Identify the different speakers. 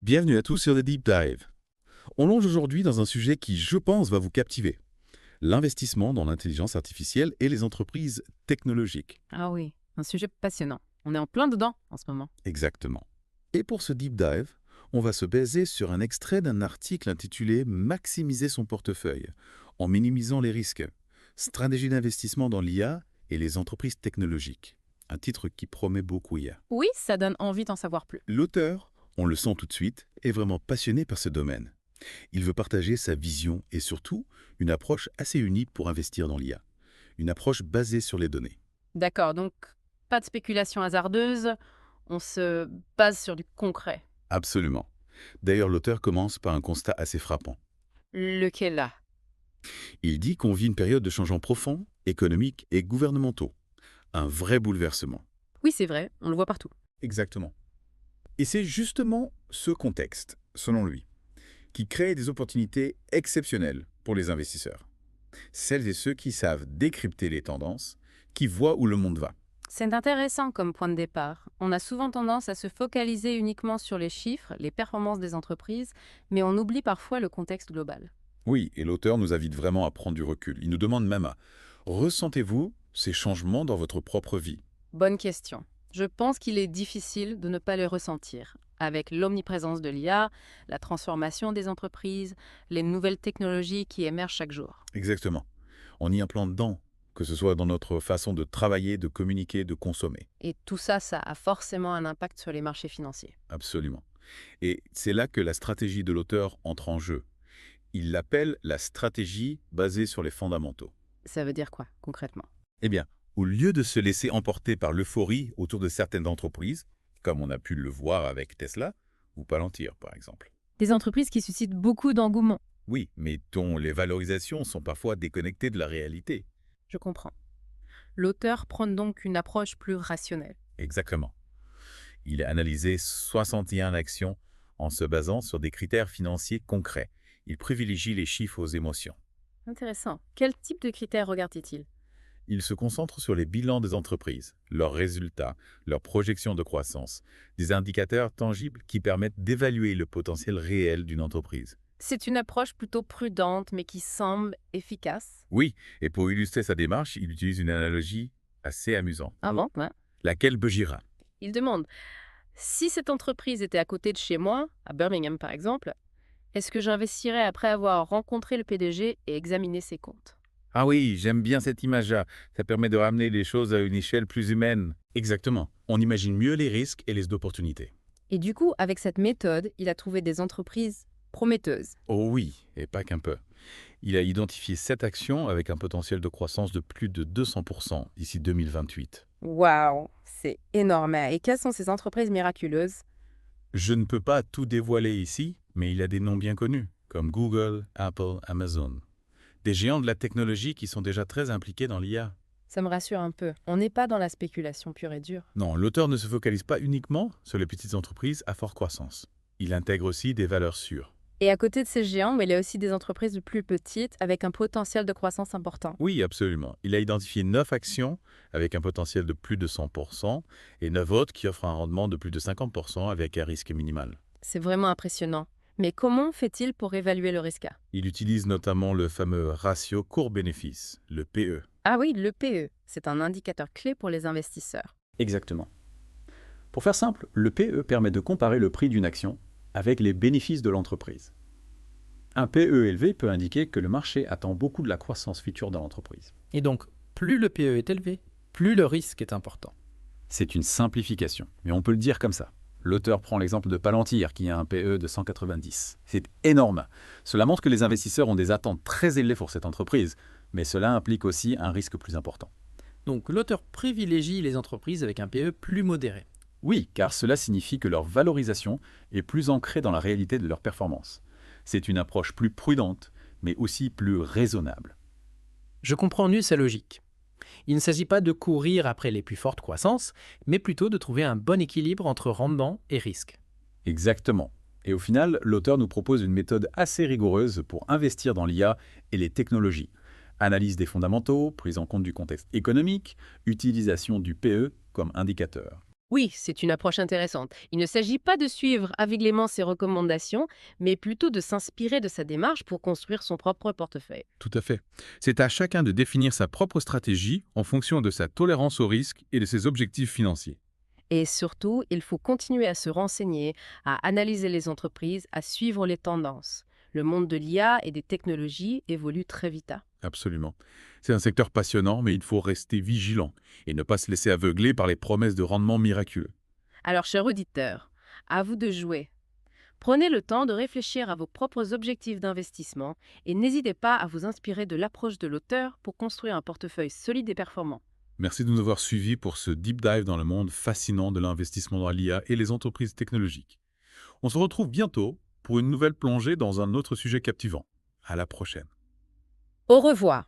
Speaker 1: Bienvenue à tous sur The Deep Dive. On longe aujourd'hui dans un sujet qui, je pense, va vous captiver. L'investissement dans l'intelligence artificielle et les entreprises technologiques.
Speaker 2: Ah oui, un sujet passionnant. On est en plein dedans en ce moment.
Speaker 1: Exactement. Et pour ce Deep Dive, on va se baser sur un extrait d'un article intitulé «Maximiser son portefeuille en minimisant les risques. Stratégie d'investissement dans l'IA et les entreprises technologiques». Un titre qui promet beaucoup hier.
Speaker 2: Oui, ça donne envie d'en savoir plus.
Speaker 1: L'auteur, on le sent tout de suite, est vraiment passionné par ce domaine. Il veut partager sa vision et surtout une approche assez unique pour investir dans l'IA. Une approche basée sur les données.
Speaker 2: D'accord, donc pas de spéculation hasardeuse, on se base sur du concret.
Speaker 1: Absolument. D'ailleurs, l'auteur commence par un constat assez frappant.
Speaker 2: Lequel là?
Speaker 1: Il dit qu'on vit une période de changements profonds, économiques et gouvernementaux. Un vrai bouleversement.
Speaker 2: Oui, c'est vrai, on le voit partout.
Speaker 3: Exactement. Et c'est justement ce contexte, selon lui, qui crée des opportunités exceptionnelles pour les investisseurs. Celles et ceux qui savent décrypter les tendances, qui voient où le monde va.
Speaker 2: C'est intéressant comme point de départ. On a souvent tendance à se focaliser uniquement sur les chiffres, les performances des entreprises, mais on oublie parfois le contexte global.
Speaker 3: Oui, et l'auteur nous invite vraiment à prendre du recul. Il nous demande même à ressentez-vous ces changements dans votre propre vie?
Speaker 2: Bonne question. Je pense qu'il est difficile de ne pas les ressentir. Avec l'omniprésence de l'IA, la transformation des entreprises, les nouvelles technologies qui émergent chaque jour.
Speaker 3: Exactement. On y implante dedans, que ce soit dans notre façon de travailler, de communiquer, de consommer.
Speaker 2: Et tout ça, ça a forcément un impact sur les marchés financiers.
Speaker 3: Absolument. Et c'est là que la stratégie de l'auteur entre en jeu. Il l'appelle la stratégie basée sur les fondamentaux.
Speaker 2: Ça veut dire quoi, concrètement?
Speaker 3: Eh bien, au lieu de se laisser emporter par l'euphorie autour de certaines entreprises, comme on a pu le voir avec Tesla ou Palantir par exemple.
Speaker 2: Des entreprises qui suscitent beaucoup d'engouement.
Speaker 3: Oui, mais dont les valorisations sont parfois déconnectées de la réalité.
Speaker 2: Je comprends. L'auteur prône donc une approche plus rationnelle.
Speaker 3: Exactement. Il a analysé 61 actions en se basant sur des critères financiers concrets. Il privilégie les chiffres aux émotions.
Speaker 2: Intéressant. Quel type de critères regarde-t-il?
Speaker 3: Il se concentre sur les bilans des entreprises, leurs résultats, leurs projections de croissance, des indicateurs tangibles qui permettent d'évaluer le potentiel réel d'une entreprise.
Speaker 2: C'est une approche plutôt prudente, mais qui semble efficace.
Speaker 3: Oui, et pour illustrer sa démarche, il utilise une analogie assez amusante.
Speaker 2: Ah bon? Ouais.
Speaker 3: Laquelle Bejira?
Speaker 2: Il demande, si cette entreprise était à côté de chez moi, à Birmingham par exemple, est-ce que j'investirais après avoir rencontré le PDG et examiné ses comptes?
Speaker 3: Ah oui, j'aime bien cette image-là. Ça permet de ramener les choses à une échelle plus humaine.
Speaker 1: Exactement. On imagine mieux les risques et les opportunités.
Speaker 2: Et du coup, avec cette méthode, il a trouvé des entreprises prometteuses.
Speaker 3: Oh oui, et pas qu'un peu. Il a identifié 7 actions avec un potentiel de croissance de plus de 200% d'ici 2028.
Speaker 2: Waouh, c'est énorme. Et quelles sont ces entreprises miraculeuses?
Speaker 3: Je ne peux pas tout dévoiler ici, mais il a des noms bien connus, comme Google, Apple, Amazon. Des géants de la technologie qui sont déjà très impliqués dans l'IA.
Speaker 2: Ça me rassure un peu. On n'est pas dans la spéculation pure et dure.
Speaker 3: Non, l'auteur ne se focalise pas uniquement sur les petites entreprises à forte croissance. Il intègre aussi des valeurs sûres.
Speaker 2: Et à côté de ces géants, il y a aussi des entreprises plus petites avec un potentiel de croissance important.
Speaker 3: Oui, absolument. Il a identifié 9 actions avec un potentiel de plus de 100% et 9 autres qui offrent un rendement de plus de 50% avec un risque minimal.
Speaker 2: C'est vraiment impressionnant. Mais comment fait-il pour évaluer le risque?
Speaker 3: Il utilise notamment le fameux ratio court-bénéfice, le PE.
Speaker 2: Ah oui, le PE. C'est un indicateur clé pour les investisseurs.
Speaker 4: Exactement. Pour faire simple, le PE permet de comparer le prix d'une action avec les bénéfices de l'entreprise. Un PE élevé peut indiquer que le marché attend beaucoup de la croissance future de l'entreprise.
Speaker 5: Et donc, plus le PE est élevé, plus le risque est important.
Speaker 4: C'est une simplification, mais on peut le dire comme ça. L'auteur prend l'exemple de Palantir qui a un PE de 190. C'est énorme. Cela montre que les investisseurs ont des attentes très élevées pour cette entreprise, mais cela implique aussi un risque plus important.
Speaker 5: Donc l'auteur privilégie les entreprises avec un PE plus modéré.
Speaker 4: Oui, car cela signifie que leur valorisation est plus ancrée dans la réalité de leur performance. C'est une approche plus prudente, mais aussi plus raisonnable.
Speaker 5: Je comprends mieux sa logique. Il ne s'agit pas de courir après les plus fortes croissances, mais plutôt de trouver un bon équilibre entre rendement et risque.
Speaker 4: Exactement. Et au final, l'auteur nous propose une méthode assez rigoureuse pour investir dans l'IA et les technologies. Analyse des fondamentaux, prise en compte du contexte économique, utilisation du PE comme indicateur.
Speaker 2: Oui, c'est une approche intéressante. Il ne s'agit pas de suivre aveuglément ses recommandations, mais plutôt de s'inspirer de sa démarche pour construire son propre portefeuille.
Speaker 1: Tout à fait. C'est à chacun de définir sa propre stratégie en fonction de sa tolérance au risque et de ses objectifs financiers.
Speaker 2: Et surtout, il faut continuer à se renseigner, à analyser les entreprises, à suivre les tendances. Le monde de l'IA et des technologies évolue très vite.
Speaker 1: Absolument. C'est un secteur passionnant, mais il faut rester vigilant et ne pas se laisser aveugler par les promesses de rendement miraculeux.
Speaker 2: Alors, chers auditeurs, à vous de jouer. Prenez le temps de réfléchir à vos propres objectifs d'investissement et n'hésitez pas à vous inspirer de l'approche de l'auteur pour construire un portefeuille solide et performant.
Speaker 1: Merci de nous avoir suivis pour ce deep dive dans le monde fascinant de l'investissement dans l'IA et les entreprises technologiques. On se retrouve bientôt pour une nouvelle plongée dans un autre sujet captivant. À la prochaine.
Speaker 2: Au revoir.